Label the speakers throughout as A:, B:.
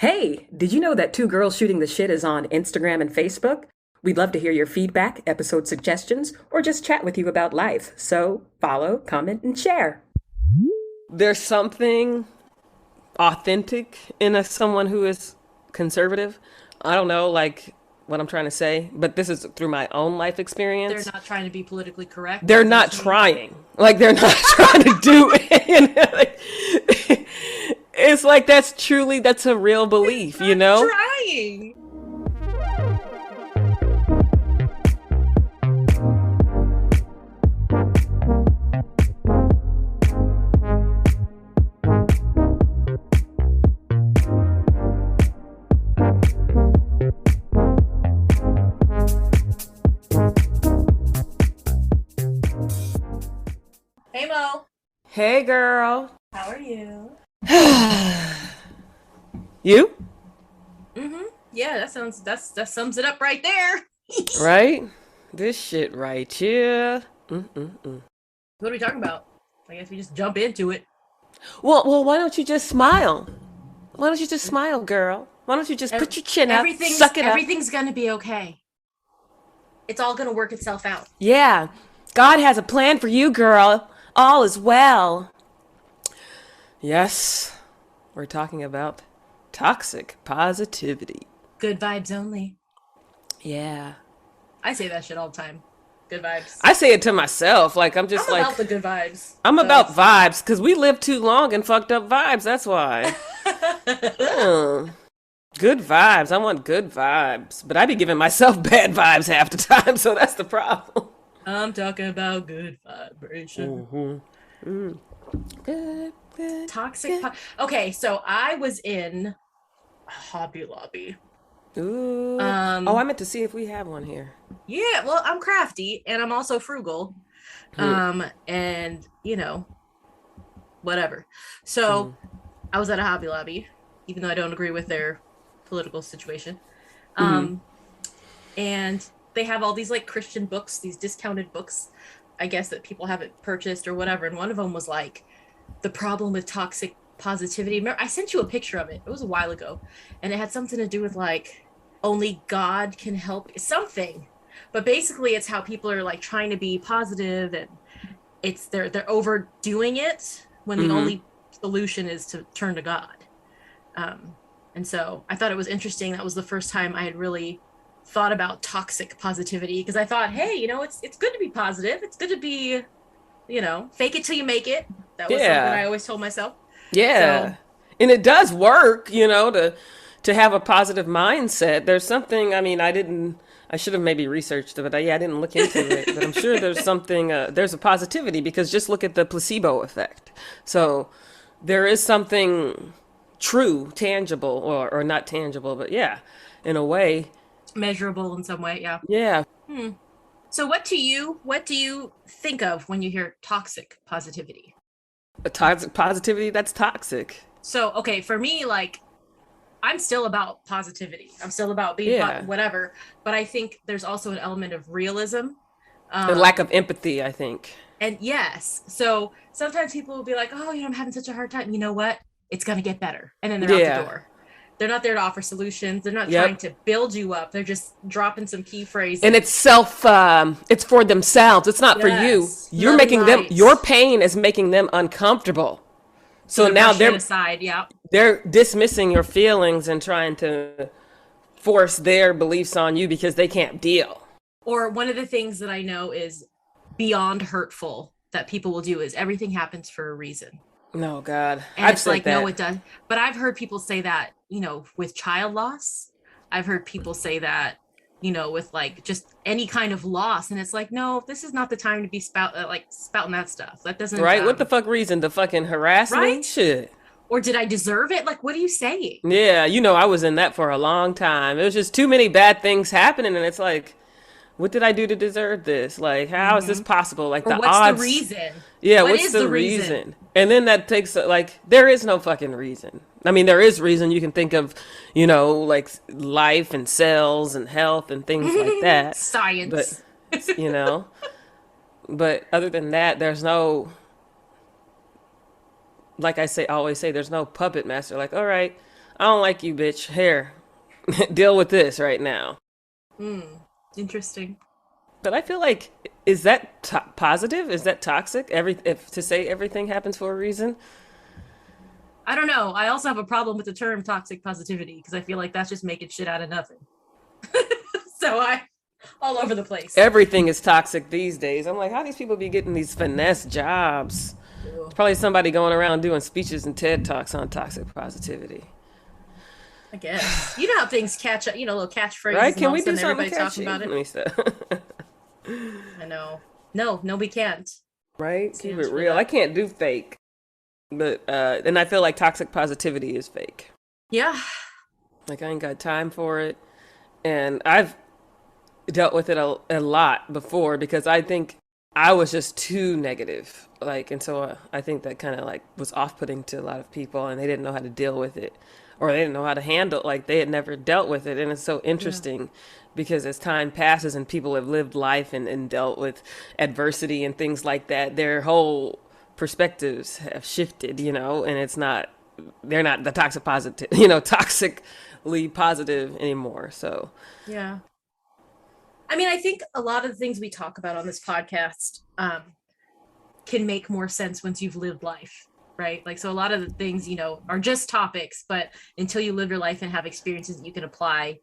A: Hey, did you know that Two Girls Shooting the Shit is on Instagram and Facebook? We'd love to hear your feedback, episode suggestions, or just chat with you about life. So follow, comment, and share.
B: There's something authentic in someone who is conservative. I don't know, like what I'm trying to say, but this is through my own life
C: They're
B: experience.
C: not trying to be politically correct.
B: They're
C: Is that
B: not
C: what you mean?
B: trying. Like they're not trying to do it. It's like that's a real belief, you
C: Not
B: know?
C: trying. Hey Mo,
B: Hey girl.
C: how are you?
B: You?
C: Yeah, that sums it up right there.
B: Right? This shit right here.
C: What are we talking about? I guess we just jump into it.
B: Well, why don't you just smile? Why don't you just smile, girl? Why don't you just
C: Ev-
B: put your chin up,
C: Everything's
B: suck it up?
C: everything's gonna be okay. It's all gonna work itself out.
B: Yeah, God has a plan for you, girl. All is well. Yes, we're talking about toxic positivity.
C: Good vibes only.
B: Yeah.
C: I say that shit all the time. Good vibes.
B: I say it to myself. Like, I'm just
C: I'm
B: like,
C: about the good vibes.
B: I'm
C: but-
B: about vibes because we live too long and fucked up vibes. That's why. Hmm. Good vibes. I want good vibes. But I be giving myself bad vibes half the time, so that's the problem.
C: I'm talking about good vibration.
B: Good, good.
C: Toxic. Okay, so I was in Hobby Lobby.
B: Ooh. Oh, I meant to see if we have one here.
C: Yeah, well, I'm crafty and I'm also frugal. And whatever. So I was at a Hobby Lobby, even though I don't agree with their political situation. And they have all these like Christian books, these discounted books, I guess, that people haven't purchased or whatever. And one of them was like the problem with toxic positivity. Remember, I sent you a picture of it. It was a while ago, and it had something to do with like only God can help something. But basically, it's how people are like trying to be positive, and they're overdoing it when the only solution is to turn to God. And so I thought it was interesting. That was the first time I had really thought about toxic positivity, because I thought, hey, it's good to be positive. It's good to be, fake it till you make it. That was something I always told myself.
B: Yeah.
C: So,
B: And it does work, to have a positive mindset. There's something, I should have maybe researched it, but I didn't look into it. But I'm sure there's something, there's a positivity, because just look at the placebo effect. So there is something true, tangible, or not tangible, but yeah, in a way.
C: measurable in some way, yeah.
B: Yeah.
C: So what do you think of when you hear toxic positivity?
B: A toxic positivity, that's toxic.
C: So, okay, for me, like, I'm still about positivity. I'm still about being
B: Yeah.
C: whatever. But I think there's also an element of realism.
B: The lack of empathy, I think.
C: And yes, so sometimes people will be like, oh, I'm having such a hard time. You know what? It's going to get better. And then they're out the door. They're not there to offer solutions. They're not trying to build you up. They're just dropping some key phrases.
B: And it's it's for themselves. It's not for you.
C: Yes.
B: You're
C: Loving
B: making them,
C: light.
B: your pain is making them uncomfortable. So now
C: brushing it
B: they're
C: aside, yeah.
B: they're dismissing your feelings and trying to force their beliefs on you because they can't deal.
C: Or one of the things that I know is beyond hurtful that people will do is everything happens for a reason.
B: No, God.
C: And
B: I've
C: it's
B: said
C: like,
B: that.
C: no, it does. But I've heard people say that, with child loss. I've heard people say that, with like just any kind of loss. And it's like, no, this is not the time to be spouting that stuff. That doesn't.
B: Right? What the fuck reason to fucking harass me?
C: Right?
B: Shit.
C: Or did I deserve it? Like, what are you saying?
B: Yeah, I was in that for a long time. It was just too many bad things happening, and it's like, what did I do to deserve this? Like, how is this possible? Like,
C: Or
B: the
C: what's
B: odds.
C: the reason?
B: Yeah,
C: What
B: what's
C: is
B: the
C: the
B: reason?
C: reason?
B: And then that takes, like, there is no fucking reason. I mean, there is reason. You can think of, like life and cells and health and things like that.
C: Science.
B: But, but other than that, there's no, like I always say, there's no puppet master. Like, all right, I don't like you, bitch. Here, deal with this right now.
C: Interesting.
B: But I feel like, is that positive? Is that toxic? If to say everything happens for a reason?
C: I don't know. I also have a problem with the term toxic positivity because I feel like that's just making shit out of nothing. So I all over the place.
B: Everything is toxic these days. I'm like, how these people be getting these finesse jobs? There's probably somebody going around doing speeches and TED Talks on toxic positivity.
C: I guess. You know how things catch up, little catchphrases.
B: Right? Can
C: and all
B: we
C: of a
B: do
C: sudden
B: something
C: everybody's
B: catchy?
C: talking about it. I know. No, we can't.
B: Right? Keep
C: Stands
B: it
C: for
B: real.
C: that.
B: I can't do fake. But and I feel like toxic positivity is fake.
C: Yeah.
B: Like I ain't got time for it. And I've dealt with it a lot before because I think I was just too negative. Like, and so I think that kind of like was off-putting to a lot of people, and they didn't know how to deal with it, or they didn't know how to handle it. Like they had never dealt with it. And it's so interesting because as time passes and people have lived life and dealt with adversity and things like that, their whole perspectives have shifted, and it's not, they're not the toxic positive, toxically positive anymore. So
C: Yeah. I mean, I think a lot of the things we talk about on this podcast can make more sense once you've lived life, right? Like, so a lot of the things, are just topics, but until you live your life and have experiences that you can apply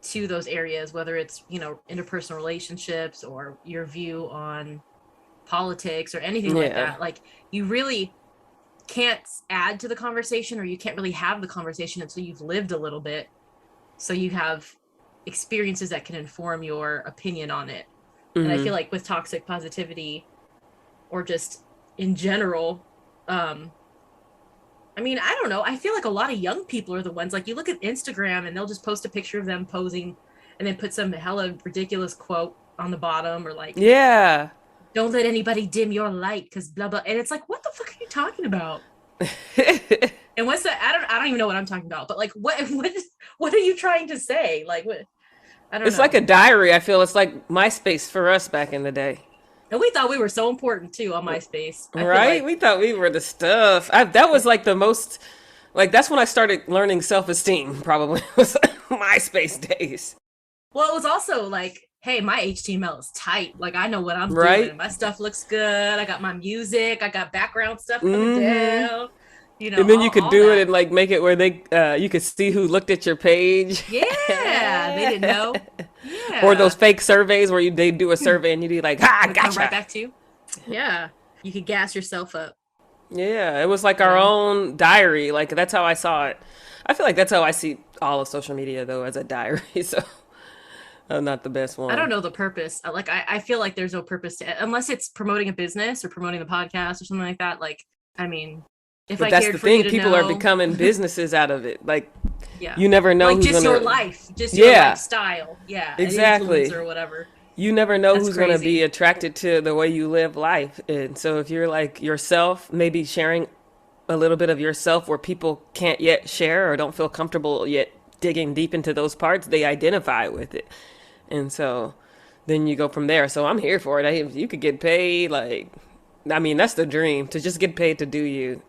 C: to those areas, whether it's, interpersonal relationships or your view on politics or anything like
B: yeah.
C: that, like you really can't add to the conversation, or you can't really have the conversation until you've lived a little bit. So you have experiences that can inform your opinion on it. And I feel like with toxic positivity or just in general, I mean, I don't know. I feel like a lot of young people are the ones, like you look at Instagram and they'll just post a picture of them posing and then put some hella ridiculous quote on the bottom, or like,
B: Yeah.
C: don't let anybody dim your light because blah, blah. And it's like, what the fuck are you talking about? And what's that? I don't even know what I'm talking about, but like, what are you trying to say? Like, what? I don't know.
B: It's like a diary. I feel it's like MySpace for us back in the day.
C: And we thought we were so important too on MySpace. I feel
B: Right?
C: like,
B: We thought we were the stuff. That was like the most, like, that's when I started learning self-esteem, probably, was MySpace days.
C: well, it was also like, hey, my HTML is tight. Like, I know what I'm
B: Right?
C: doing. My stuff looks good. I got my music. I got background stuff coming down.
B: And then you could
C: all
B: do
C: that.
B: it and like make it where you could see who looked at your page.
C: Yeah, they didn't know. Yeah.
B: Or those fake surveys where they do a survey and you'd be like,
C: It would come
B: gotcha.
C: right back to you. Yeah, you could gas yourself up.
B: Yeah, it was like our own diary. Like that's how I saw it. I feel like that's how I see all of social media though, as a diary. So I'm not the best one.
C: I don't know the purpose. Like, I feel like there's no purpose to it, unless it's promoting a business or promoting the podcast or something like that. Like, I mean, if
B: But
C: I
B: that's
C: cared
B: the
C: for you
B: thing.
C: to
B: People
C: know,
B: are becoming businesses out of it. Like,
C: yeah,
B: you never know
C: like
B: who's
C: just
B: gonna,
C: your life, just your lifestyle. Yeah,
B: Exactly.
C: or whatever.
B: You never know
C: That's
B: who's going to
C: crazy.
B: be attracted to the way you live life. And so if you're like yourself, maybe sharing a little bit of yourself where people can't yet share or don't feel comfortable yet digging deep into those parts, they identify with it. And so then you go from there. So I'm here for it. If you could get paid, like, I mean, that's the dream, to just get paid to do you.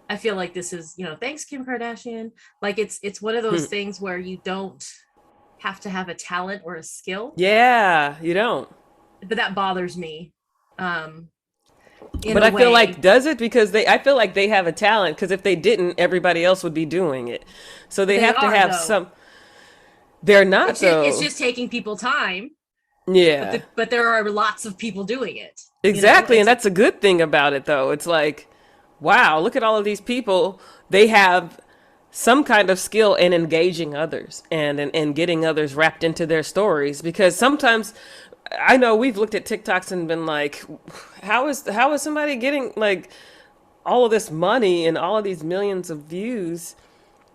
C: I feel like this is, thanks, Kim Kardashian. Like, it's one of those things where you don't have to have a talent or a skill.
B: Yeah, you don't.
C: But that bothers me.
B: But I feel like, does it? Because I feel like they have a talent, because if they didn't, everybody else would be doing it. So they have to have some. They're not, though.
C: It's just taking people time.
B: Yeah.
C: But there are lots of people doing it.
B: Exactly. And that's a good thing about it, though. It's like, wow, look at all of these people. They have some kind of skill in engaging others and getting others wrapped into their stories. Because sometimes, I know we've looked at TikToks and been like, how is somebody getting like all of this money and all of these millions of views?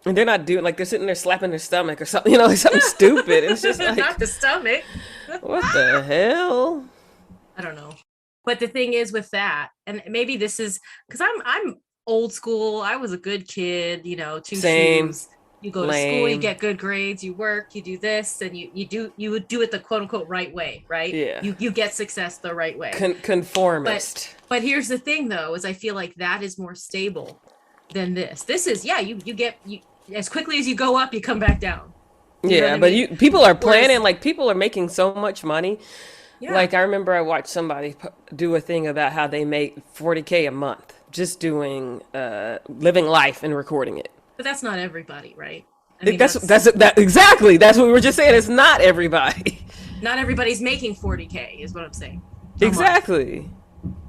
B: And they're not doing, like, they're sitting there slapping their stomach or something, like something stupid. It's just like,
C: not the stomach.
B: What the hell?
C: I don't know. But the thing is with that, and maybe this is because I'm old school. I was a good kid, two shoes. You go to school, you get good grades, you work, you do this, and you would do it the quote unquote right way, right?
B: Yeah.
C: You get success the right way.
B: Conformist.
C: But here's the thing, though, is I feel like that is more stable than this. This is, yeah, you get, you as quickly as you go up, you come back down. You know what
B: Yeah,
C: I
B: but
C: mean?
B: people are
C: Whereas,
B: planning, like people are making so much money.
C: yeah,
B: Like I remember I watched somebody do a thing about how they make 40K a month just doing living life and recording it.
C: but that's not everybody, right? I mean,
B: That's exactly. That's what we were just saying. It's not everybody.
C: not everybody's making 40K is what I'm saying a month.
B: Exactly.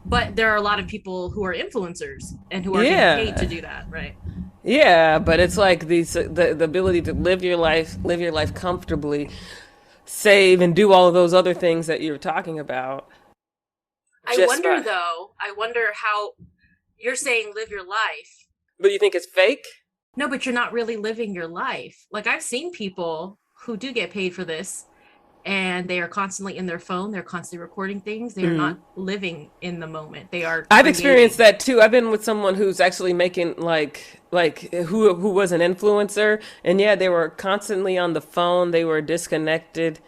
C: But there are a lot of people who are influencers and who are getting paid to
B: Yeah.
C: do that, right?
B: Yeah, but it's like the ability to live your life comfortably, save and do all of those other things that you're talking about.
C: I
B: Just
C: wonder
B: by,
C: though, I wonder how you're saying live your life.
B: but you think it's fake?
C: No, but you're not really living your life. Like I've seen people who do get paid for this and they are constantly in their phone, they're constantly recording things. They are not living in the moment. They are
B: I've experienced
C: creating
B: that too. I've been with someone who's actually making like who was an influencer, and yeah, they were constantly on the phone. They were disconnected.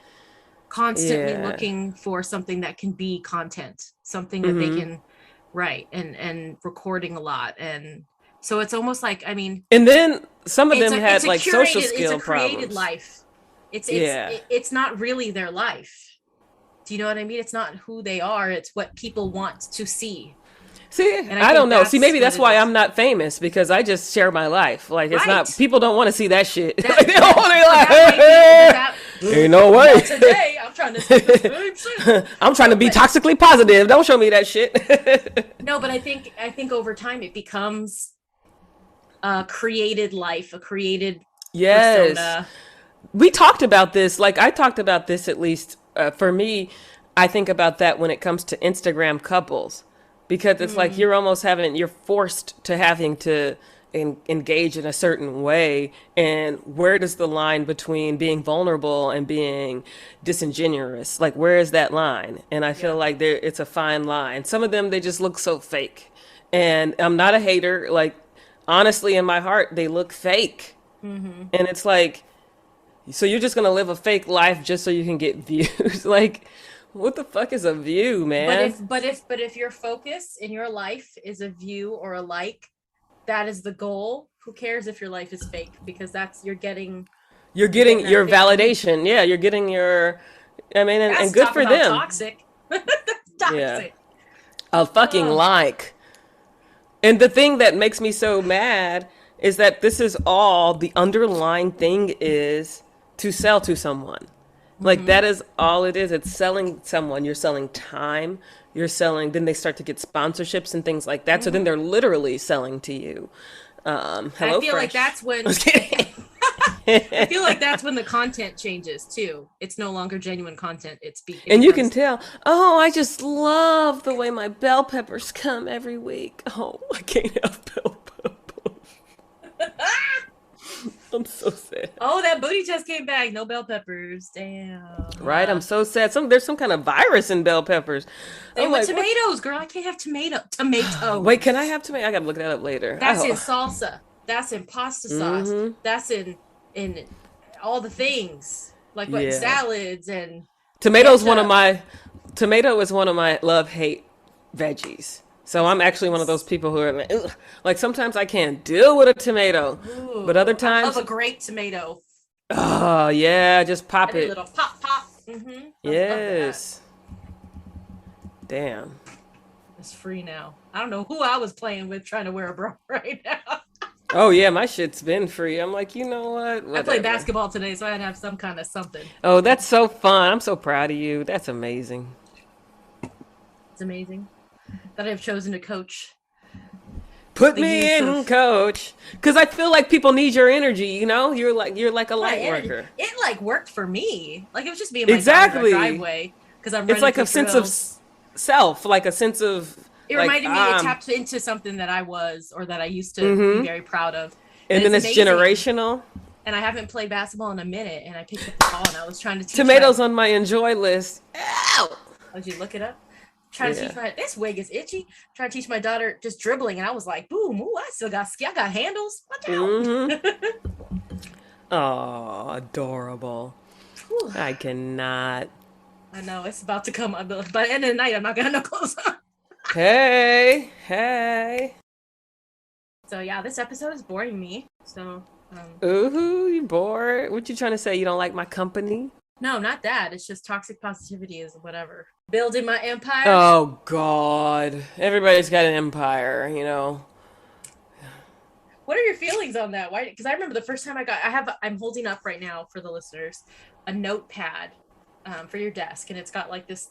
C: constantly
B: Yeah.
C: looking for something that can be content, something that they can write and recording a lot. And so it's almost like, I mean,
B: And then some of them
C: it's
B: had
C: a
B: like social
C: curated, it's a
B: skill
C: created
B: problems.
C: life.
B: Yeah.
C: It's not really their life. Do you know what I mean? It's not who they are, it's what people want to see.
B: See,
C: And I
B: I
C: think
B: don't know. See,
C: that's
B: maybe
C: what
B: that's
C: it
B: why
C: is.
B: I'm not famous because I just share my life. Like it's not
C: Right.
B: people don't want to see that shit.
C: That
B: They don't
C: that
B: want to
C: that might be that
B: be like, ain't no way.
C: not today. I'm trying to see the same shit.
B: I'm trying to
C: No,
B: be
C: but
B: toxically positive. Don't show me that shit.
C: no, but I think over time it becomes a created life, a created
B: Yes.
C: persona.
B: We talked about this. Like I talked about this at least for me. I think about that when it comes to Instagram couples because it's like
C: Mm,
B: you're forced to having to engage in a certain way. And where does the line between being vulnerable and being disingenuous? Like, where is that line? And I feel
C: yeah.
B: like it's a fine line. Some of them, they just look so fake. And I'm not a hater. Like, honestly, in my heart, they look fake.
C: Hmm.
B: And it's like, so you're just gonna live a fake life just so you can get views? Like, what the fuck is a view,
C: But
B: man?
C: if your focus in your life is a view or a like, that is the goal. Who cares if your life is fake? Because that's
B: You're
C: you're getting
B: getting
C: that
B: your
C: fake.
B: validation. Yeah, you're getting your. I mean, and
C: That's
B: good
C: talk
B: for
C: about
B: them.
C: toxic.
B: Yeah,
C: Toxic.
B: a fucking
C: Oh.
B: like. And the thing that makes me so mad is that this is all the underlying thing is to sell to someone. Like
C: Hmm.
B: that is all it is. It's selling someone. You're selling time. You're selling. Then they start to get sponsorships and things like that. So then
C: Hmm.
B: they're literally selling to you.
C: I
B: Hello
C: feel like
B: Fresh.
C: that's
B: I
C: when
B: was kidding.
C: I feel like that's when the content changes too. It's no longer genuine content. It
B: And you can
C: becomes
B: tell. Oh, I just love the way my bell peppers come every week. Oh, I can't have bell peppers. I'm so sad.
C: oh, that booty just came back. No bell peppers. Damn.
B: Right? I'm so sad. There's some kind of virus in bell peppers.
C: Same
B: I'm
C: with
B: like, what?
C: tomatoes, girl. I can't have
B: Wait, can I
C: tomatoes.
B: have tomato? I gotta look that up later.
C: That's in
B: Oh,
C: salsa. That's in pasta sauce. That's in all the things. Like what
B: yeah.
C: salads and
B: Tomatoes one of
C: ketchup.
B: my tomato is one of my love hate veggies. So I'm actually one of those
C: It's
B: people who are like, ugh. Like sometimes I can't deal with a tomato, but other
C: ooh, I love
B: times,
C: a great tomato.
B: oh yeah, just
C: I
B: pop
C: do a
B: it.
C: little pop pop. Mm-hmm. Love that.
B: Yes. Damn.
C: It's free now. I don't know who I was playing with trying to wear a bra right now.
B: Oh yeah, my shit's been free. I'm like, you know what?
C: I played
B: Whatever.
C: basketball today, so I had to have some kind of something.
B: Oh, that's so fun. I'm so proud of you. That's amazing.
C: It's amazing that I've chosen to coach
B: Put
C: the
B: me
C: youth
B: in,
C: of
B: coach. Cause I feel like people need your energy, you know? You're like a
C: my
B: light
C: energy.
B: worker.
C: It like worked for me. Like it was just me and my dog in our
B: Exactly.
C: driveway because I'm
B: It's
C: running
B: like
C: for
B: a sense of
C: trails.
B: self, like a sense of
C: It
B: like
C: reminded me, it tapped into something that I was or that I used to be
B: mm-hmm.
C: very proud of. And
B: And then
C: it's
B: it's
C: amazing.
B: generational.
C: And I haven't played basketball in a minute. And I picked up the ball and I was trying to teach my,
B: Tomatoes on my enjoy list. Ow!
C: did you look it up? Trying to
B: Yeah.
C: teach my, this wig is itchy. Trying to teach my daughter just dribbling. And I was like, boom, ooh, I got handles. Watch
B: Mm-hmm.
C: out.
B: Oh, adorable.
C: Whew.
B: I cannot.
C: I know it's about to come. By the end of the night, I'm not going to have no clothes on.
B: Hey, hey.
C: So yeah, this episode is boring me. So
B: Ooh, you bored? What you trying to say? You don't like my company?
C: no, not that. It's just toxic positivity is whatever. Building my empire.
B: Oh God! Everybody's got an empire, you know.
C: What are your feelings on that? Why? Because I remember the first time I'm holding up right now for the listeners a notepad for your desk, and it's got like this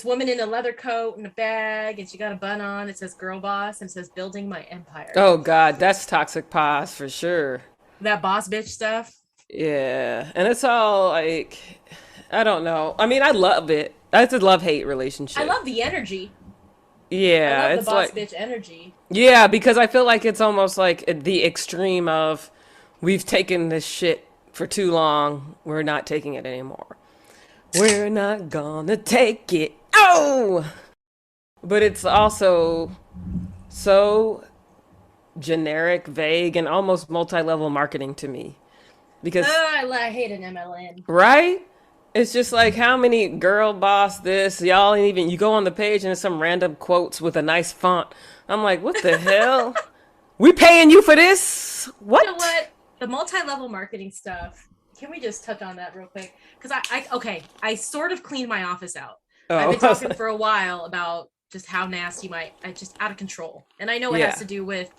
C: woman in a leather coat and a bag, and she got a bun on. It says "Girl Boss" and it says "Building my empire."
B: Oh God, that's toxic pos for sure.
C: That boss bitch stuff.
B: Yeah, and it's all like, I don't know. I mean, I love it. It's a love-hate relationship.
C: I love the energy.
B: Yeah,
C: I love
B: it's
C: the boss
B: like,
C: bitch energy.
B: yeah, because I feel like it's almost like the extreme of, we've taken this shit for too long. We're not taking it anymore. We're not gonna take it. Oh! But it's also so generic, vague, and almost multi-level marketing to me. Because,
C: I hate an MLN.
B: right? It's just like, how many girl boss this? Y'all ain't even, you go on the page and it's some random quotes with a nice font. I'm like, what the hell? We paying you for this? What?
C: You know what? The multi-level marketing stuff. Can we just touch on that real quick? Because I sort of cleaned my office out.
B: Oh.
C: I've been talking for a while about just how nasty I just out of control. And I know it has to do with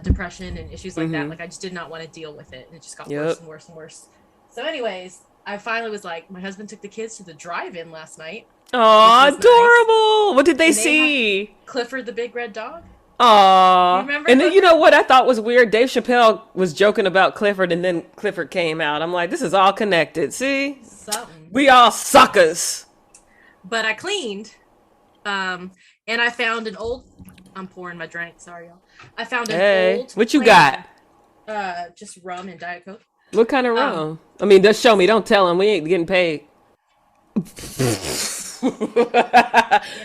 C: depression and issues like that. Like I just did not want to deal with it. And it just got worse and worse and worse. So anyways, I finally was like, my husband took the kids to the drive-in last night.
B: Aw, adorable. Nice. What did they see?
C: Clifford the big red dog.
B: Aw.
C: Remember
B: and
C: Clifford?
B: then, you know what I thought was weird? Dave Chappelle was joking about Clifford, and then Clifford came out. I'm like, this is all connected. See?
C: Something.
B: We all suckers.
C: But I cleaned. And I found an old... I'm pouring my drink. Sorry, y'all. I found an old...
B: What you got?
C: Just rum and Diet Coke.
B: What kind of rum? I mean, just show me. Don't tell him. We ain't getting paid.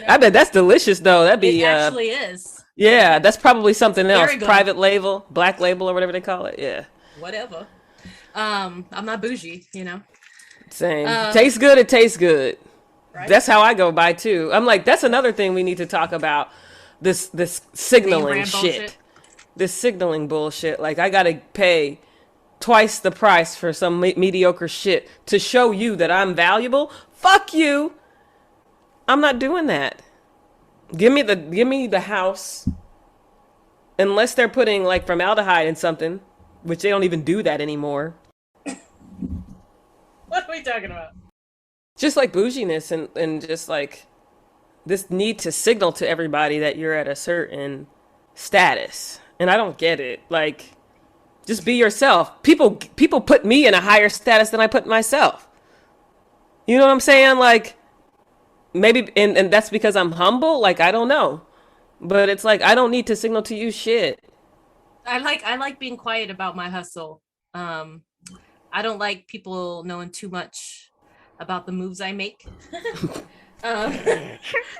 B: I bet that's delicious, though. That'd be.
C: It actually is.
B: Yeah, that's probably something else.
C: Very good.
B: Private label, black label, or whatever they call it. Yeah.
C: Whatever. I'm not bougie, you know.
B: Same. Tastes good. It tastes good.
C: Right?
B: That's how I go by too. I'm like, that's another thing we need to talk about. This signaling shit. This signaling bullshit. Like, I gotta pay twice the price for some mediocre shit to show you that I'm valuable. Fuck you. I'm not doing that. Give me the house. Unless they're putting like formaldehyde in something, which they don't even do that anymore.
C: What are we talking about?
B: Just like bouginess and just like this need to signal to everybody that you're at a certain status. And I don't get it. Like, just be yourself. People put me in a higher status than I put myself. You know what I'm saying? Like, maybe, and that's because I'm humble. Like, I don't know, but it's like, I don't need to signal to you shit.
C: I like being quiet about my hustle. I don't like people knowing too much about the moves I make. That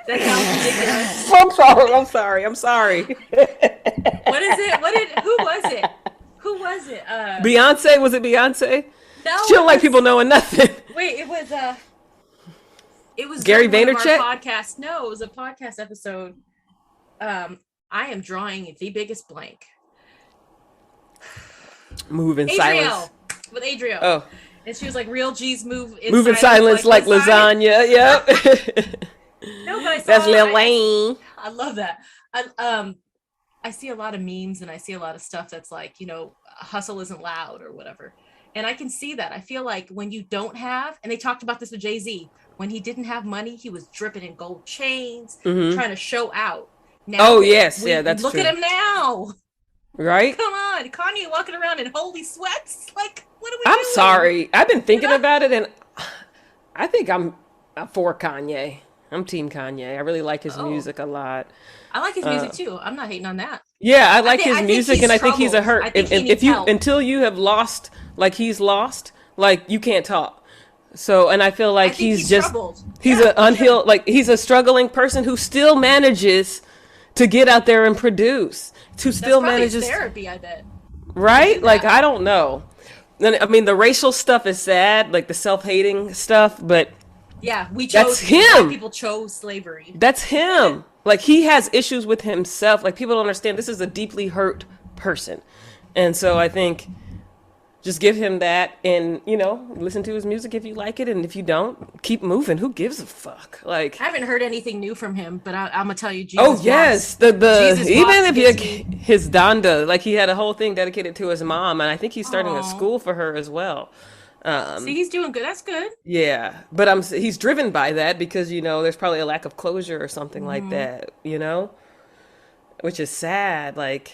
C: sounds ridiculous.
B: I'm sorry.
C: What is it? Who was it?
B: Beyonce? Was it Beyonce?
C: No.
B: She don't like people knowing nothing.
C: Wait, it was
B: Gary
C: one of
B: Vaynerchuk?
C: our podcast. No, it was a podcast episode. I am drawing the biggest blank.
B: Move in silence.
C: With Adriel.
B: Oh.
C: And she was like, real G's move
B: in silence like lasagna. Yep.
C: No, but I saw
B: that's Lil Wayne.
C: I love that. I see a lot of memes and I see a lot of stuff that's like, you know, hustle isn't loud or whatever. And I can see that. I feel like when you don't have, and they talked about this with Jay-Z, when he didn't have money, he was dripping in gold chains, trying to show out. Now,
B: that's true.
C: Look at him now.
B: Right?
C: Come on. Kanye walking around in holy sweats. Like, what are we doing?
B: I'm sorry. I've been thinking about it, and I think I'm for Kanye. I'm team Kanye. I really like his music a lot.
C: I like his music too. I'm not hating on that.
B: Yeah, I like his music, and I think he's a hurt.
C: If you
B: until you have lost, like he's lost, like you can't talk. So, and I feel like he's just troubled. He's an unhealed, like he's a struggling person who still manages to get out there and produce. Still manages
C: therapy, I bet.
B: Right? Like, I don't know. I mean, the racial stuff is sad, like the self-hating stuff, but
C: yeah,
B: that's him.
C: People chose slavery.
B: That's him. like he has issues with himself. Like people don't understand this is a deeply hurt person. And so I think just give him that and, listen to his music if you like it. And if you don't, keep moving. Who gives a fuck? Like,
C: I haven't heard anything new from him, but I'm gonna tell you, Jesus.
B: oh yes, the
C: Jesus
B: even
C: Walks
B: if
C: gets
B: you
C: me.
B: his Donda, like he had a whole thing dedicated to his mom, and I think he's starting a
C: Aw.
B: school for her as well.
C: See, he's doing good. That's good.
B: Yeah, but he's driven by that because there's probably a lack of closure or something like
C: Mm-hmm.
B: that, which is sad. Like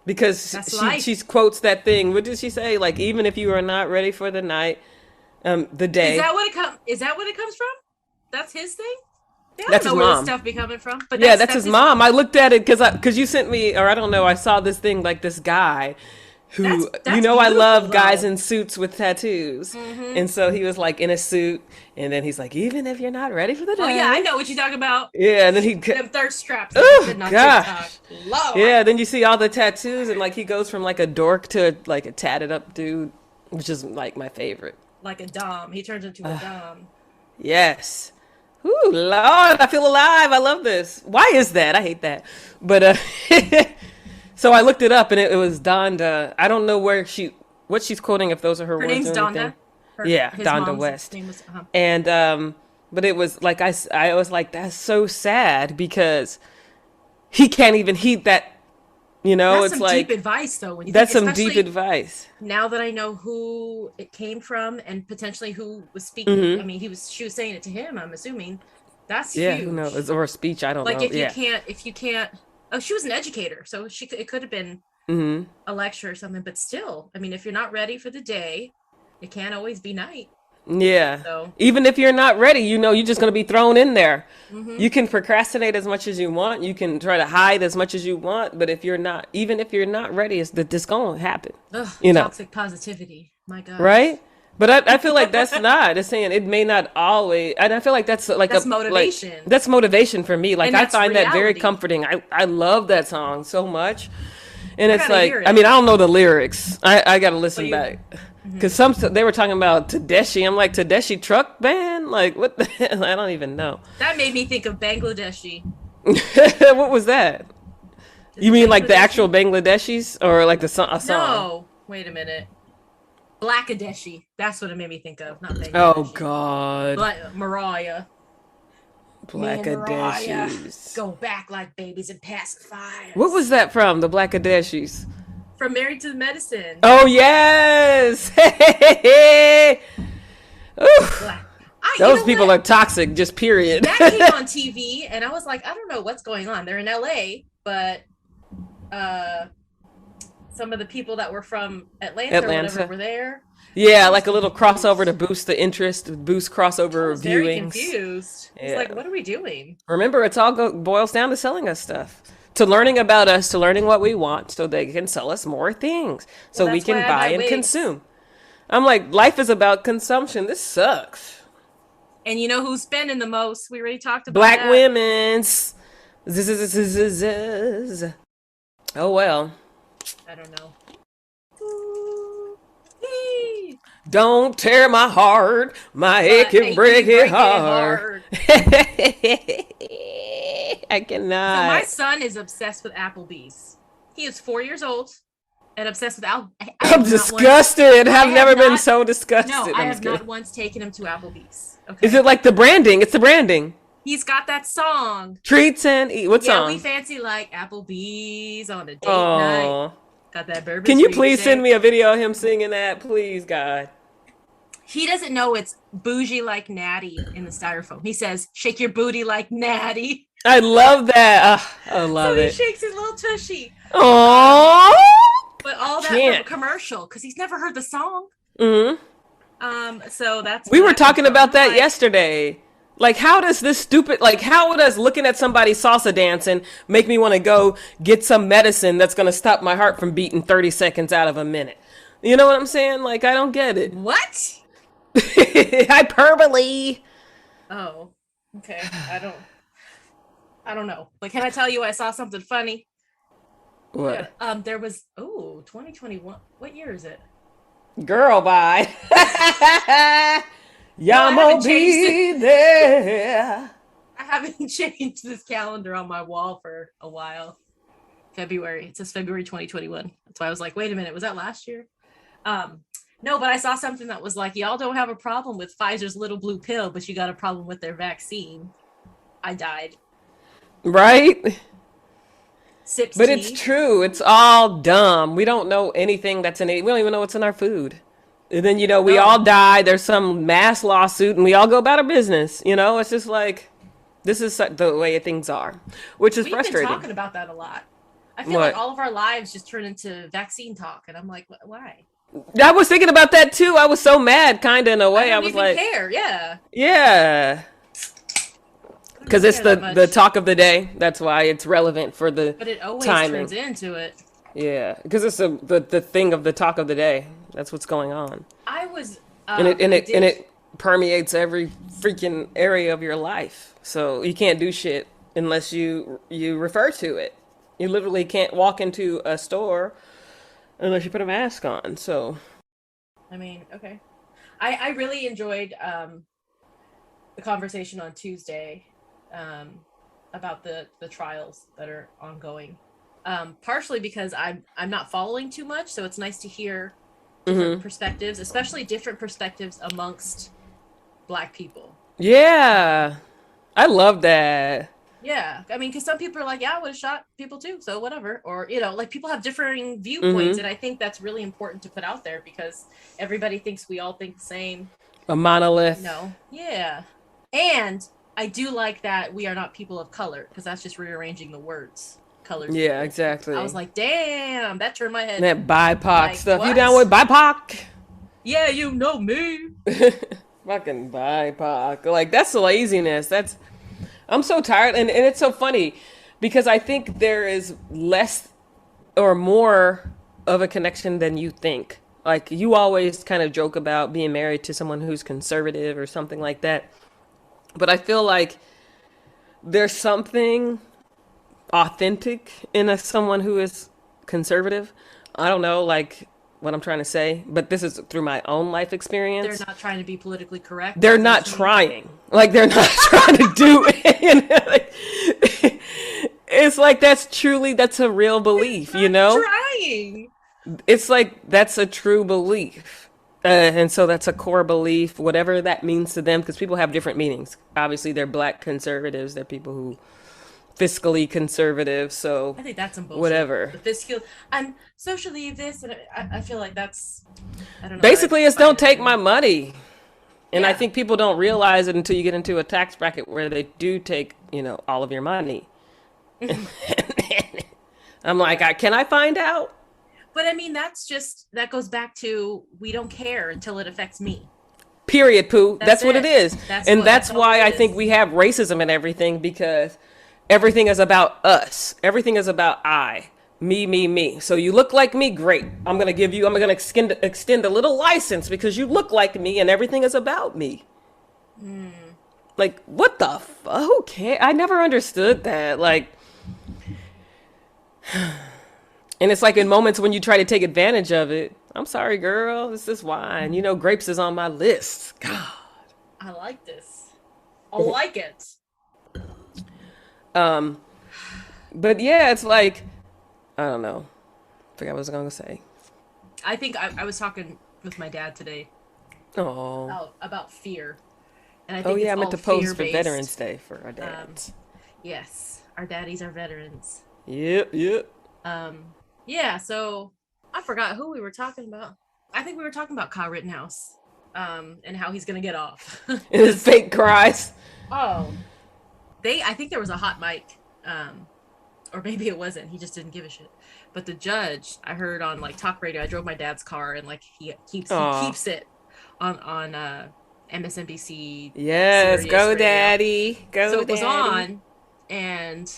B: because
C: That's
B: she
C: life.
B: she quotes that thing. What did she say? Like even if you are not ready for the night, the day.
C: Is that what it comes from? That's his thing. Yeah, I
B: That's
C: don't
B: his
C: know where
B: mom.
C: this stuff be coming from, but
B: Yeah, that's his mom. I looked at it because you sent me, or I don't know. I saw this thing like this guy who
C: That's
B: I
C: beautiful,
B: love guys
C: though.
B: in suits with tattoos,
C: Mm-hmm.
B: and so he was like in a suit, and then he's like, even if you're not ready for the day.
C: Oh yeah, I know what you're talking about.
B: Yeah, and then he.
C: Them thirst traps.
B: Oh
C: Sitting on
B: gosh.
C: TikTok. Lord.
B: Yeah, then you see all the tattoos, and like he goes from like a dork to like a tatted up dude, which is like my favorite.
C: Like a dom. He turns into a dom.
B: Yes. Ooh, Lord, I feel alive. I love this. Why is that? I hate that. But so I looked it up and it was Donda. I don't know what she's quoting, if those are her
C: Her
B: words
C: name's
B: or anything.
C: Donda.
B: Yeah,
C: His
B: Donda
C: mom's
B: West.
C: name was,
B: And but it was like I was like, that's so sad because he can't even heed that.
C: That's
B: It's
C: some
B: like
C: deep advice, though. When you
B: that's
C: think,
B: some deep
C: especially
B: advice.
C: now that I know who it came from and potentially who was speaking. I mean, she was saying it to him. I'm assuming that's
B: Yeah,
C: huge.
B: who knows? Or a speech, I don't
C: Like
B: know.
C: if you can't. Oh, she was an educator, so it could have been
B: Mm-hmm.
C: a lecture or something. But still, I mean, if you're not ready for the day, it can't always be night.
B: Yeah.
C: So
B: Even if you're not ready, you're just going to be thrown in there.
C: mm-hmm.
B: You can procrastinate as much as you want. You can try to hide as much as you want. But even if you're not ready, it's going to happen.
C: Ugh,
B: You know,
C: toxic positivity. My God.
B: right? But I feel like that's not. It's saying it may not always. And I feel like that's like
C: That's
B: a
C: motivation.
B: Like, that's motivation for me. Like
C: And
B: I
C: that's
B: find that very
C: reality.
B: comforting. I love that song so much. And it's
C: gotta
B: like,
C: hear it.
B: I mean, I don't know the lyrics. I got to listen
C: you-
B: back. Because they were talking about Tedeschi. I'm like, Tedeschi truck band? Like, what the hell? I don't even know.
C: That made me think of Bangladeshi.
B: What was that?
C: Is
B: You
C: it
B: mean like the
C: Bangladeshi?
B: actual Bangladeshis? Or like a song?
C: No, wait a minute. Blackadeshi. That's what it made me think of. Not Bangladeshi.
B: Oh, God.
C: Mariah. Me and Mariah
B: Blackadeshis.
C: go back like babies and pacifiers.
B: What was that from? The Blackadeshis?
C: From Married to Medicine?
B: Oh, yes! Oof.
C: Black.
B: Those
C: You know
B: people
C: what?
B: are toxic, just period.
C: That came on TV, and I was like, I don't know what's going on. They're in LA, but some of the people that were from Atlanta or whatever were there.
B: Yeah, like a little crossover to boost the interest, boost crossover
C: I was very
B: viewings.
C: confused. It's
B: Yeah.
C: like, what are we doing?
B: Remember, it's all boils down to selling us stuff. To learning about us, to learning what we want, so they can sell us more things, so we
C: that's
B: can
C: why I
B: buy
C: buy
B: and
C: wigs.
B: consume. I'm like, life is about consumption. This sucks.
C: And you know who's spending the most? We already talked about
B: Black
C: that.
B: women's. Zzz. Oh well.
C: I don't know. Ooh, ee.
B: Don't tear my heart. My head
C: But
B: can
C: hey,
B: break
C: you
B: it hard. I
C: So
B: cannot.
C: my son is obsessed with Applebee's. He is 4 years old and obsessed with
B: I'm disgusted. I've
C: have
B: never been
C: not-
B: so disgusted.
C: No, I
B: I'm
C: have
B: just kidding.
C: not once taken him to Applebee's. Okay.
B: Is it like the branding? It's the branding.
C: He's got that song.
B: Treats and eat. What
C: Yeah,
B: song?
C: we fancy like Applebee's on a date night.
B: Oh.
C: Got that bourbon.
B: Can you
C: sweet
B: please send
C: shake.
B: me a video of him singing that? Please, God.
C: He doesn't know it's bougie like Natty in the styrofoam. He says, "Shake your booty like Natty."
B: I love that. I love
C: So he
B: it.
C: shakes his little tushy.
B: Aww.
C: But all that
B: Can't.
C: from a commercial because he's never heard the song.
B: hmm
C: So that's
B: We
C: where
B: were
C: that comes
B: talking
C: from.
B: about that
C: Like,
B: yesterday. Like, how does this stupid, like, how does looking at somebody salsa dancing make me want to go get some medicine that's going to stop my heart from beating 30 seconds out of a minute? You know what I'm saying? Like, I don't get it.
C: What?
B: Hyperbole.
C: Oh, okay. I don't know. But can I tell you I saw something funny?
B: What?
C: There was 2021. What year is it?
B: Girl, bye.
C: I
B: Y'all
C: haven't
B: be
C: changed
B: there.
C: I haven't changed this calendar on my wall for a while. February. It says February 2021. That's why I was like, wait a minute, was that last year? Um, no, but I saw something that was like, y'all don't have a problem with Pfizer's little blue pill, but you got a problem with their vaccine. I died.
B: Right?
C: Sips
B: But it's
C: tea.
B: true. It's all dumb. We don't know anything that's in it. We don't even know what's in our food. And then, we all
C: No.
B: die. There's some mass lawsuit and we all go about our business. It's just like, this is the way things are, which is
C: We've been
B: frustrating.
C: talking about that a lot. I feel like
B: What?
C: all of our lives just turn into vaccine talk. And I'm like, why?
B: I was thinking about that too. I was so mad, kind of in a
C: I
B: way. I
C: don't
B: was
C: even
B: like,
C: care. Yeah.
B: yeah.
C: I don't
B: Because
C: even
B: it's
C: care that
B: the
C: much.
B: talk of the day. That's why it's relevant for the
C: But it always turns
B: timing.
C: into it.
B: Yeah. Because it's the thing of the talk of the day. That's what's going on.
C: I was,
B: And it and
C: I
B: it and
C: did,
B: it permeates every freaking area of your life. So you can't do shit unless you refer to it. You literally can't walk into a store unless you put a mask on. So
C: I mean, okay. I really enjoyed the conversation on Tuesday um, about the trials that are ongoing. Partially because I'm not following too much, so it's nice to hear different perspectives, especially different perspectives amongst Black people. Um,
B: yeah, I love that.
C: yeah, I mean, because some people are like, yeah, I would have shot people too, so whatever, or like people have differing viewpoints,
B: Hmm.
C: and I think that's really important to put out there because everybody thinks we all think the same.
B: A monolith.
C: Yeah. And I do like that we are not people of color because that's just rearranging the words. Colored
B: Yeah,
C: people. I was
B: exactly.
C: like, damn, that turned my head.
B: That BIPOC
C: Like,
B: stuff. You down
C: what?
B: with BIPOC?
C: Yeah, you know me.
B: Fucking BIPOC. Like that's laziness. I'm so tired, and it's so funny because I think there is less or more of a connection than you think. Like you always kind of joke about being married to someone who's conservative or something like that. But I feel like there's something authentic in someone who is conservative. I don't know, like what I'm trying to say, but this is through my own life
C: They're
B: experience.
C: not trying to be politically correct.
B: They're
C: Is that
B: not
C: what you mean?
B: trying. Like they're not trying to do it. It's like that's a real
C: It's
B: belief, you
C: not
B: know?
C: trying.
B: It's like that's a true belief. And so that's a core belief, whatever that means to them, because people have different meanings. Obviously, they're black conservatives, they're people who fiscally conservative, so
C: I think that's some bullshit.
B: whatever.
C: The fiscal, I'm socially this, and I feel like that's, I don't know how to
B: Basically, it's
C: define
B: don't
C: it
B: take my
C: anymore.
B: money. And I
C: Yeah.
B: think people don't realize it until you get into a tax bracket where they do take, all of your money. I'm like,
C: Yeah.
B: can I find out?
C: But I mean, that goes back to we don't care until it affects me.
B: Period, poo.
C: That's
B: That's what it
C: it.
B: is. And
C: That's
B: that's
C: all it
B: why I
C: is.
B: think we have racism and everything because everything is about us. Everything is about I. Me, me, me. So you look like me, great. I'm gonna extend a little license because you look like me and everything is about me.
C: Hmm.
B: Like, what the fuck? Who cares? I never understood that. Like, and it's like in moments when you try to take advantage of it. I'm sorry, girl. It's this wine. Grapes is on my list. God.
C: I like this. I like it.
B: Um, but yeah, it's like I don't know. Forgot what I was gonna say.
C: I think I was talking with my dad today
B: Oh,
C: about fear, and I
B: oh
C: think
B: yeah,
C: it's
B: I meant
C: all
B: to
C: fear
B: post for
C: based.
B: Veterans Day for our
C: Um,
B: dads.
C: yes, our daddies are veterans.
B: Yep, yep.
C: Um, yeah. So I forgot who we were talking about. I think we were talking about Kyle Rittenhouse, and how he's gonna get off
B: And his
C: because
B: fake cries.
C: oh, I think there was a hot mic, or maybe it wasn't. He just didn't give a shit. But the judge, I heard on like talk radio. I drove my dad's car, and like he
B: Aw.
C: keeps it on MSNBC
B: Yes,
C: Sirius
B: go
C: radio.
B: daddy,
C: So
B: go
C: it was
B: daddy.
C: on, and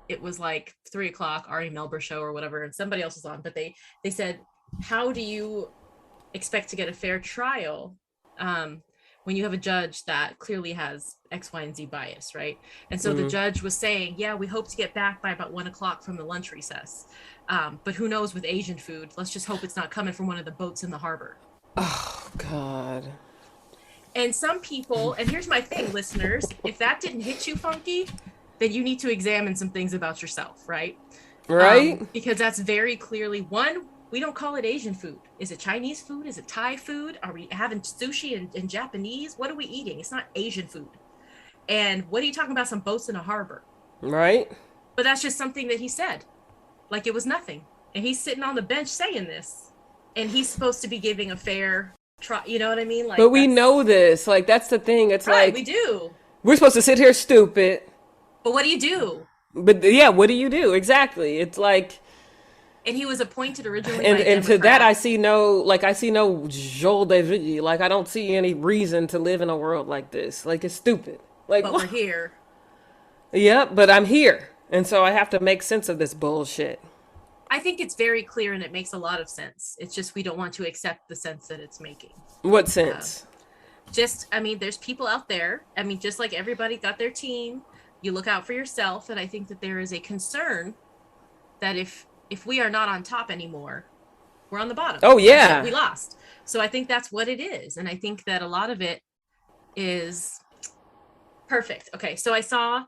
C: it was like 3 o'clock, Ari Melber show or whatever, and somebody else was on. But they said, how do you expect to get a fair trial um, when you have a judge that clearly has X, Y, and Z bias, right? And so the
B: Mm.
C: judge was saying, yeah, we hope to get back by about 1 o'clock from the lunch recess. But who knows with Asian food? Let's just hope it's not coming from one of the boats in the harbor.
B: Oh God.
C: And some people, and here's my thing, listeners, if that didn't hit you funky, then you need to examine some things about yourself, right?
B: Right?
C: Because that's very clearly one, we don't call it Asian food. Is it Chinese food? Is it Thai food? Are we having sushi and Japanese? What are we eating? It's not Asian food. And what are you talking about? Some boats in a harbor.
B: Right?
C: But that's just something that he said. Like it was nothing. And he's sitting on the bench saying this. And he's supposed to be giving a fair try. You know what I mean? Like,
B: but we know this. Like, that's the thing. It's
C: right,
B: like,
C: we do.
B: we're supposed to sit here stupid.
C: But what do you do?
B: But yeah, what do you do? Exactly. It's like,
C: and he was appointed originally
B: and
C: by a
B: and to that
C: Democrat.
B: I see no joie de vivre. Like, I don't see any reason to live in a world like this. Like, it's stupid. Like,
C: But we're here.
B: Yeah, but I'm here, and so I have to make sense of this bullshit.
C: I think it's very clear and it makes a lot of sense. It's just we don't want to accept the sense that it's making.
B: What sense?
C: Just, I mean, there's people out there. I mean, just like everybody got their team, you look out for yourself. And I think that there is a concern that if we are not on top anymore, we're on the bottom.
B: Oh, yeah.
C: We lost. So I think that's what it is. And I think that a lot of it is perfect. Okay, so I saw,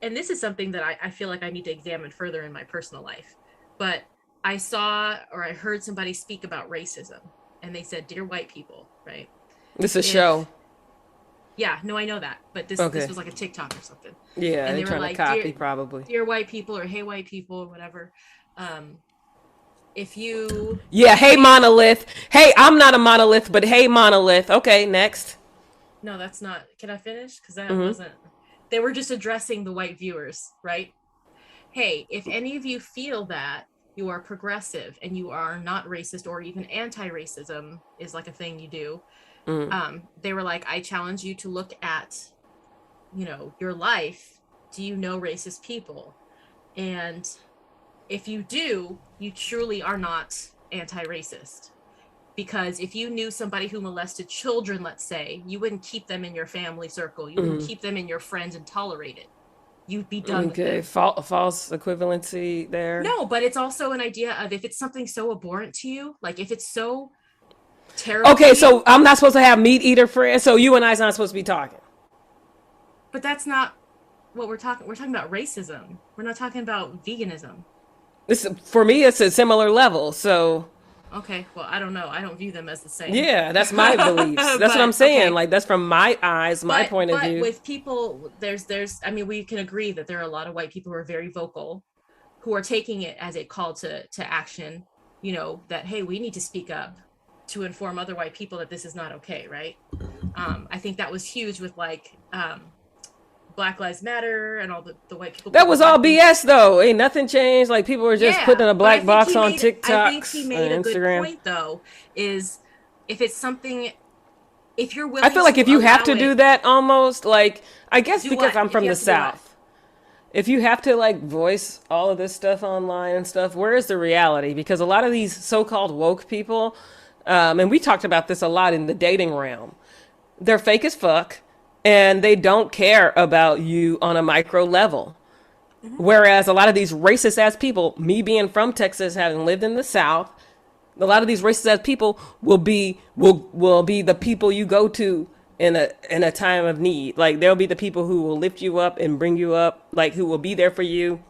C: and this is something that I feel like I need to examine further in my personal life, but I saw or I heard somebody speak about racism, and they said, "Dear white people," right?
B: This is a show.
C: Yeah, no, I know that, but this was like a TikTok or something.
B: Yeah,
C: and
B: they're trying
C: like,
B: to copy, probably.
C: "Dear white people," or "Hey white people," or whatever. If you...
B: Yeah, hey monolith. Hey, I'm not a monolith, but hey monolith. Okay, next.
C: No, that's not... Can I finish? Because that wasn't... They were just addressing the white viewers, right? Hey, if any of you feel that you are progressive and you are not racist, or even anti-racism is like a thing you do, they were like, I challenge you to look at, your life. Do you know racist people? And if you do, you truly are not anti-racist. Because if you knew somebody who molested children, let's say, you wouldn't keep them in your family circle. You wouldn't keep them in your friends and tolerate it. You'd be done with them.
B: False equivalency there.
C: No, but it's also an idea of if it's something so abhorrent to you, like if it's so terrible.
B: Okay, so I'm not supposed to have meat eater friends, so you and I's not supposed to be talking.
C: But that's not what we're talking. We're talking about racism. We're not talking about veganism.
B: For me, it's a similar level, so...
C: Okay, well, I don't know. I don't view them as the same.
B: Yeah, that's my beliefs. That's what I'm saying. Okay. Like, that's from my eyes, my point of view.
C: But with people, I mean, we can agree that there are a lot of white people who are very vocal, who are taking it as a call to action, that, hey, we need to speak up to inform other white people that this is not okay, right? I think that was huge with, like, Black Lives Matter and all the white people.
B: That was all BS though. Ain't nothing changed. Like, people were just putting a black box on TikTok.
C: I think he made a good point though, is if it's something, if you're willing,
B: I feel like if you have to do that, almost like, I guess because I'm from the South, if you have to like voice all of this stuff online and stuff, where is the reality? Because a lot of these so-called woke people, and we talked about this a lot in the dating realm, they're fake as fuck. And they don't care about you on a micro level. Whereas a lot of these racist ass people, me being from Texas, having lived in the South, a lot of these racist ass people will be the people you go to in a time of need. Like, they'll be the people who will lift you up and bring you up, like, who will be there for you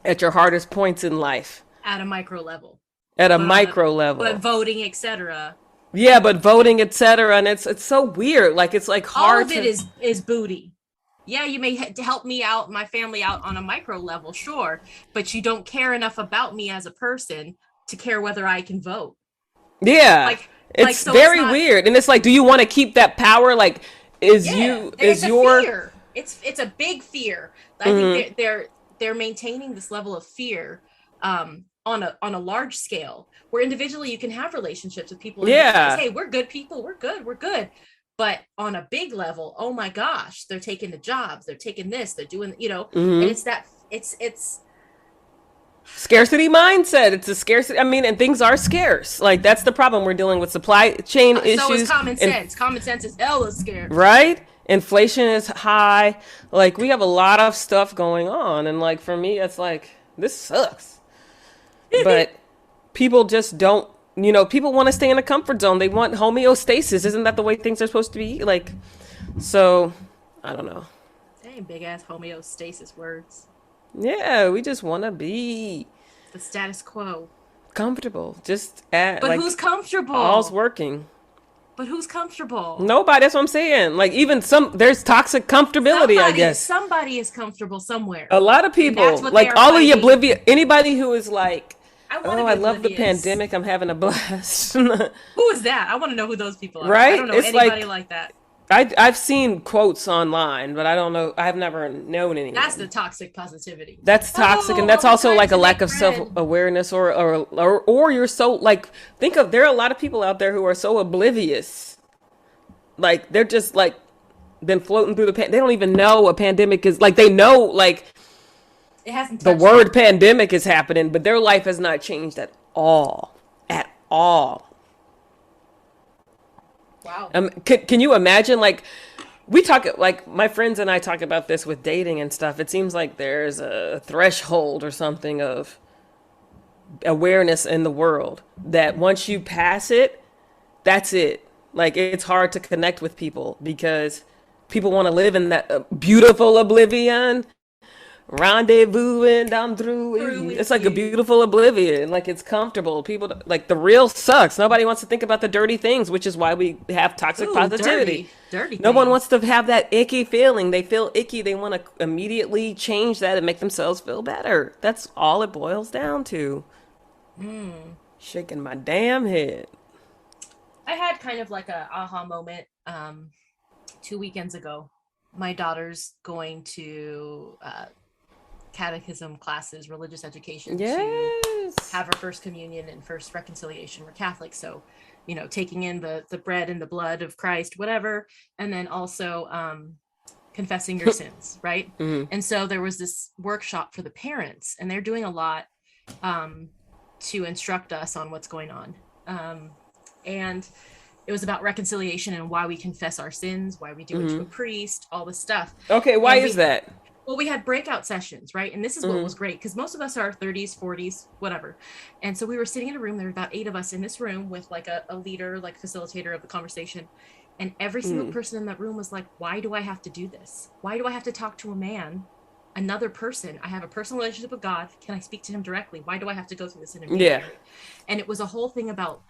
B: at your hardest points in life.
C: At a micro level.
B: Micro level.
C: But voting, etc.
B: Yeah, but voting, etc., and it's so weird. Like, it's like hard.
C: All of it is booty. Yeah, you may help me out, my family out on a micro level, sure, but you don't care enough about me as a person to care whether I can vote.
B: Yeah, it's very weird, and it's like, do you want to keep that power? Like, it's
C: fear. It's a big fear. I think they're maintaining this level of fear. On a large scale, where individually you can have relationships with people. And hey, we're good people. We're good. But on a big level, oh my gosh, they're taking the jobs. They're taking this. They're doing, and it's
B: scarcity mindset. It's a scarcity. I mean, and things are scarce. Like, that's the problem. We're dealing with supply chain issues.
C: So is common sense. Common sense is hella scarce.
B: Right? Inflation is high. Like, we have a lot of stuff going on. And like, for me, it's like, this sucks. But people just don't people want to stay in a comfort zone. They want homeostasis. Isn't that the way things are supposed to be? Like, so I don't know.
C: Dang, big ass homeostasis words.
B: Yeah, we just want to be
C: The status quo.
B: comfortable. Just at
C: But
B: like
C: who's
B: all's
C: comfortable?
B: working.
C: But who's comfortable?
B: Nobody. That's what I'm saying. Like even there's toxic comfortability, I guess.
C: Somebody is comfortable somewhere.
B: A lot of
C: And that's
B: people,
C: what they
B: like
C: are
B: all of you
C: fighting.
B: oblivious, anybody who is like,
C: I want
B: oh,
C: to
B: I
C: be
B: love the
C: oblivious.
B: pandemic. I'm having a blast.
C: Who is that? I want to know who those people are. I
B: Right?
C: don't know
B: It's
C: anybody
B: like
C: like that.
B: I've seen quotes online, but I don't know. I've never known
C: That's the
B: anyone.
C: toxic positivity.
B: That's toxic, and
C: Oh,
B: that's
C: I'm
B: also
C: trying
B: like a
C: to
B: lack
C: make
B: of self
C: bread.
B: awareness, or you're so like think of there are a lot of people out there who are so oblivious, like they're just like been floating through they don't even know a pandemic is like they know like
C: It hasn't
B: the
C: touched them.
B: word pandemic is happening, but their life has not changed at all.
C: Wow.
B: Can you imagine like we talk like my friends and I talk about this with dating and stuff. It seems like there's a threshold or something of awareness in the world that once you pass it, that's it. Like it's hard to connect with people because people want to live in that beautiful oblivion, rendezvous and I'm through with
C: Through
B: you.
C: with
B: It's like a
C: you.
B: beautiful oblivion. Like it's comfortable. People like the real sucks. Nobody wants to think about the dirty things, which is why we have toxic
C: Ooh,
B: positivity.
C: dirty
B: No one
C: things.
B: wants to have that icky feeling. They feel icky. They want to immediately change that and make themselves feel better. That's all it boils down to. Shaking my damn head.
C: I had kind of like a aha moment 2 weekends ago. My daughter's going to catechism classes, religious education, to
B: Yes.
C: have her first communion and first reconciliation. We're Catholic, so taking in the bread and the blood of Christ, whatever, and then also confessing your sins, right? And so there was this workshop for the parents, and they're doing a lot to instruct us on what's going on. And it was about reconciliation and why we confess our sins, why we do it to a priest, all this stuff.
B: Okay, why
C: And
B: is that?
C: well, we had breakout sessions, right? And this is what was great because most of us are 30s, 40s, whatever. And so we were sitting in a room. There were about 8 of us in this room with like a leader, like facilitator of the conversation. And every single person in that room was like, why do I have to do this? Why do I have to talk to a man, another person? I have a personal relationship with God. Can I speak to him directly? Why do I have to go through this intermediary?
B: Yeah.
C: And it was a whole thing about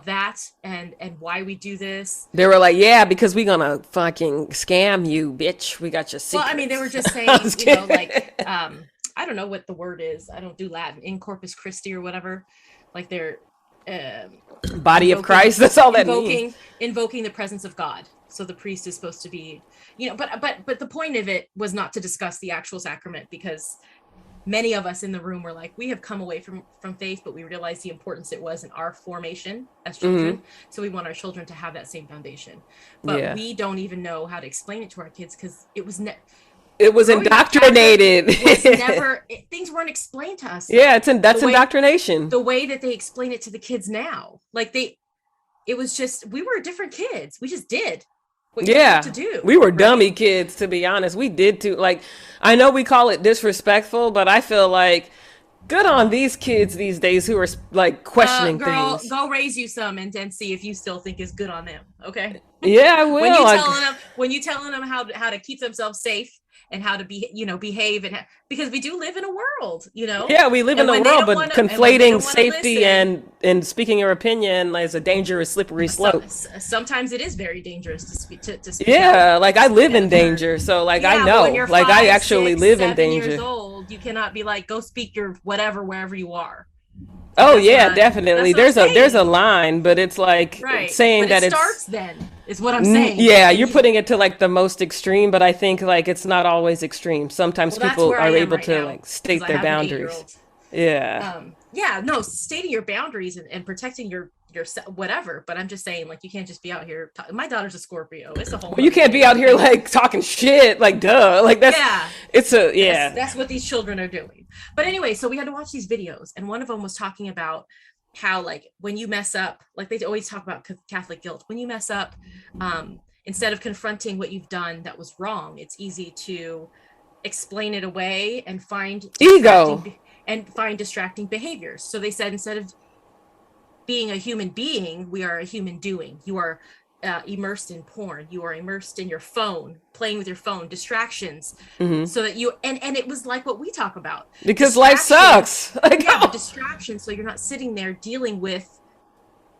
C: that and why we do this.
B: They were like, yeah, because we gonna fucking scam you, bitch. We got your secrets.
C: Well, I mean, they were just saying,
B: was kidding.
C: like, I don't know what the word is. I don't do Latin. In Corpus Christi or whatever. Like they're
B: Body of Christ. That's all that means.
C: invoking the presence of God. So the priest is supposed to be, but the point of it was not to discuss the actual sacrament because many of us in the room were like, we have come away from faith, but we realized the importance it was in our formation as children. So we want our children to have that same foundation. But we don't even know how to explain it to our kids because it was
B: it was indoctrinated.
C: Things weren't explained to us.
B: Yeah, that's indoctrination.
C: The way that they explain it to the kids now, like it was just, we were different kids. We just did what you had to do.
B: We were dummy kids, to be honest. We did too. Like, I know we call it disrespectful, but I feel like good on these kids these days who are like questioning
C: girl,
B: things.
C: Go raise you some and then see if you still think it's good on them. Okay.
B: Yeah, I will.
C: When you telling them how to keep themselves safe and how to behave because we do live in a world,
B: Yeah, we live in a world, but conflating safety and speaking your opinion is a dangerous, slippery slope.
C: Sometimes it is very dangerous to speak.
B: Yeah, like I live in danger, so like I know, like I actually live in danger.
C: Years old, you cannot be like, go speak your whatever wherever you are.
B: Oh yeah, definitely. There's a line, but it's like saying that it
C: starts then is what I'm saying.
B: Yeah, you're putting it to like the most extreme, but I think like it's not always extreme. Sometimes people are able to like state their boundaries. Yeah.
C: No, stating your boundaries and protecting your whatever, but I'm just saying, like, you can't just be out here. My daughter's a Scorpio. It's a whole.
B: You can't be out here like talking shit, like duh, like that's. Yeah. It's a
C: That's what these children are doing. But anyway, so we had to watch these videos, and one of them was talking about how, like, when you mess up, like they always talk about Catholic guilt. When you mess up, instead of confronting what you've done that was wrong, it's easy to explain it away and find
B: ego
C: and find distracting behaviors. So they said instead of being a human being, we are a human doing. You are immersed in porn. You are immersed in your phone, playing with your phone, distractions. So that you and it was like what we talk about,
B: because life sucks. Like,
C: yeah, but distractions. So you're not sitting there dealing with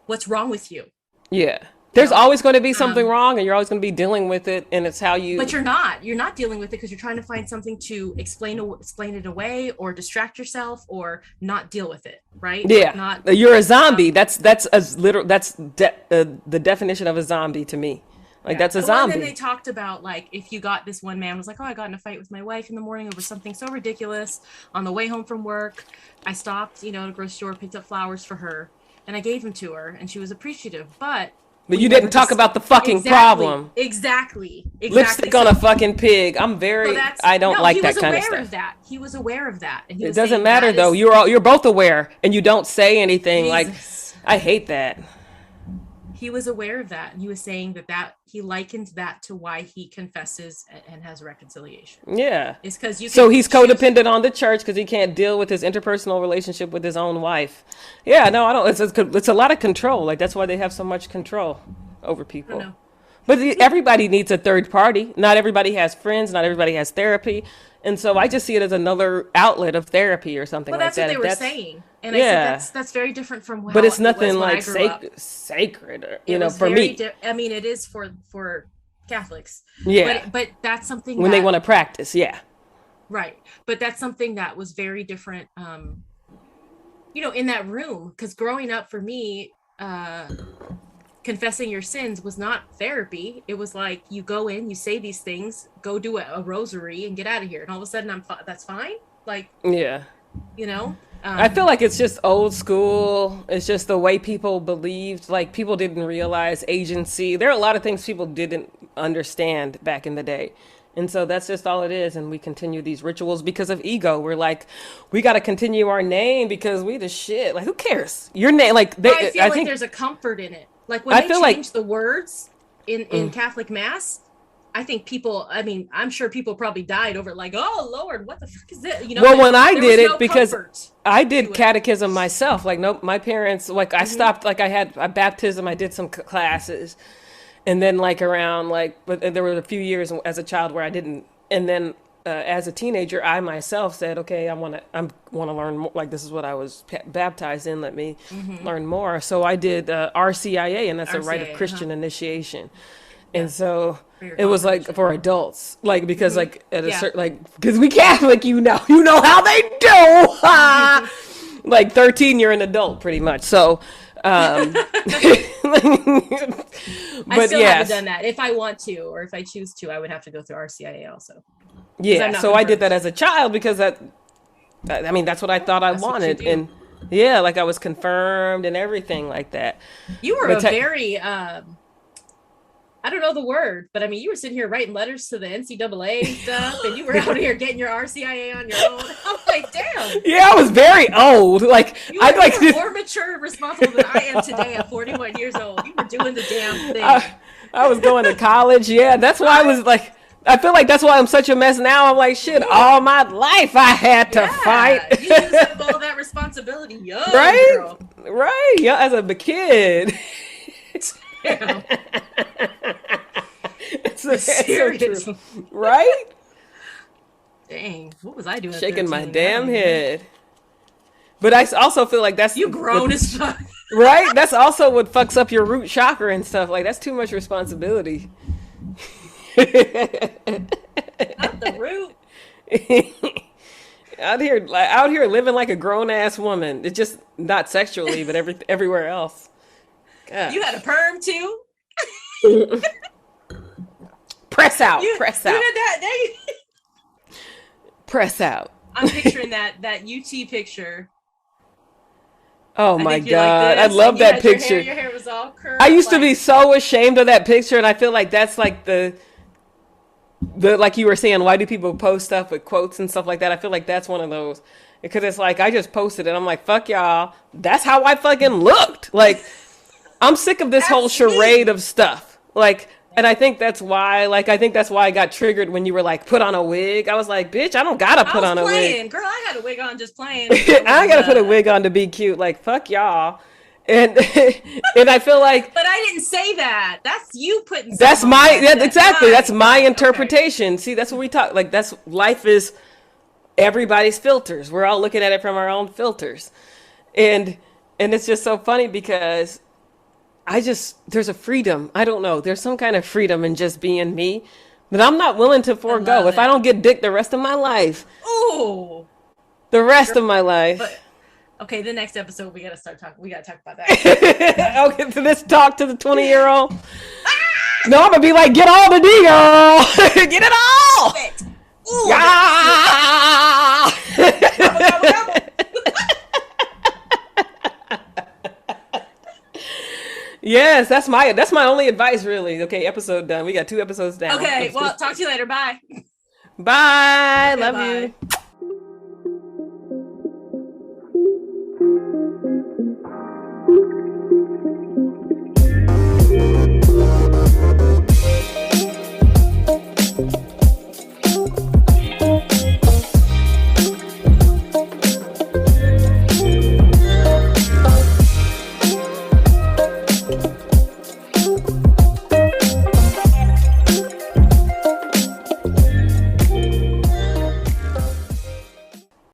C: what's wrong with you.
B: yeah. There's always going to be something wrong, and you're always going to be dealing with it, and it's how you.
C: But you're not dealing with it because you're trying to find something to explain it away, or distract yourself, or not deal with it, right?
B: Yeah,
C: not
B: you're a zombie. That's as literal. That's the definition of a zombie to me. Like, that's a zombie.
C: And then they talked about, like, if you got, this one man was like, oh, I got in a fight with my wife in the morning over something so ridiculous. On the way home from work, I stopped, at a grocery store, picked up flowers for her, and I gave them to her, and she was appreciative. But
B: you didn't talk about the fucking problem.
C: Exactly.
B: Lipstick on a fucking pig. I don't like that kind of stuff.
C: He was aware of that. And
B: it doesn't matter though. You're both aware, and you don't say anything. Jesus. Like, I hate that.
C: He was aware of that, and he was saying that he likened that to why he confesses and has reconciliation.
B: Yeah,
C: it's because he's
B: codependent on the church because he can't deal with his interpersonal relationship with his own wife. Yeah, no, I don't. It's a lot of control. Like, that's why they have so much control over people. I know. But everybody needs a third party. Not everybody has friends. Not everybody has therapy. And so I just see it as another outlet of therapy or something like that.
C: Well, that's what they were saying. And I said that's very different from how.
B: But it's nothing like sacred, or, for me.
C: I mean, it is for Catholics.
B: Yeah.
C: But that's something
B: when they want to practice. Yeah.
C: Right. But that's something that was very different, in that room. Because growing up for me, confessing your sins was not therapy. It was like, you go in, you say these things, go do a rosary and get out of here. And all of a sudden that's fine. Like,
B: yeah,
C: I
B: feel like it's just old school. It's just the way people believed. Like, people didn't realize agency. There are a lot of things people didn't understand back in the day. And so that's just all it is. And we continue these rituals because of ego. We're like, we got to continue our name because we the shit. Like, who cares? Your name, like,
C: I feel like there's a comfort in it. Like, when they change the words in Catholic Mass, I think I'm sure people probably died over it, like, oh Lord, what the fuck is this?
B: Well, when I did it, because I did catechism myself. Like, no, my parents, like, I stopped, like, I had a baptism, I did some classes, and then, like, around, like, but there were a few years as a child where I didn't, and then as a teenager, I myself said, okay, I want to learn more. Like, this is what I was baptized in. Let me learn more. So I did RCIA, and that's a rite of Christian initiation. And so it was like for adults, like, because like at a certain, like, because we Catholic, you know how they do. Like 13, you're an adult pretty much. So, but
C: I still haven't done that. If I want to, or if I choose to, I would have to go through RCIA also.
B: Yeah. So I did that as a child because that's what I thought I wanted. And yeah, like, I was confirmed and everything like that.
C: You were very, I don't know the word, but I mean, you were sitting here writing letters to the NCAA and stuff, and you were out here getting your RCIA on your own. I'm like, damn.
B: Yeah, I was very old. Like,
C: you were more mature and responsible than I am today at 41 years old. You were doing the damn thing.
B: I was going to college. Yeah, that's why I was like, I feel like that's why I'm such a mess now. I'm like, shit, all my life I had to fight.
C: You used up all that responsibility, young
B: right?
C: Girl.
B: Right, yeah, as a kid.
C: Damn.
B: It's so true. Right?
C: Dang, what was I doing?
B: Shaking my damn head. But I also feel like that's...
C: You grown as fuck.
B: Right? That's also what fucks up your root chakra and stuff. Like, that's too much responsibility.
C: Not the root.
B: out here living like a grown-ass woman. It's just not sexually, but everywhere else. God.
C: You had a perm too?
B: Press out.
C: You did that.
B: Press out.
C: I'm picturing that UT picture.
B: Oh my God. I love that picture.
C: Your hair was all curled.
B: I used to be so ashamed of that picture, and I feel like that's like the like you were saying, why do people post stuff with quotes and stuff like that? I feel like that's one of those. Because it's like, I just posted it. I'm like, fuck y'all. That's how I fucking looked. Like, I'm sick of this whole charade of stuff. Like, and I think that's why, I got triggered when you were like, put on a wig. I was like, bitch, I don't gotta put on a wig.
C: Girl, I had a wig on just playing.
B: I ain't gotta put a wig on to be cute. Like, fuck y'all. And and I feel like
C: But I didn't say that. That's you putting.
B: that's my exactly.
C: Mine.
B: That's my
C: Okay.
B: interpretation. See, that's what we talk. Like that's life is everybody's filters. We're all looking at it from our own filters, and it's just so funny because there's a freedom. I don't know. There's some kind of freedom in just being me that I'm not willing to forego. If I don't get dick the rest of my life,
C: Ooh.
B: the rest of my life.
C: But okay, the next episode we gotta start talking. We gotta talk about that.
B: Okay, so let's talk to the 20-year-old. No, I'm gonna be like, get all the D, girl. Get it all.
C: Ooh,
B: Yeah. Yes, that's my only advice, really. Okay, episode done. We got 2 episodes down.
C: Okay, well, talk to you later. Bye.
B: Bye.
C: Okay,
B: Love
C: bye.
B: you.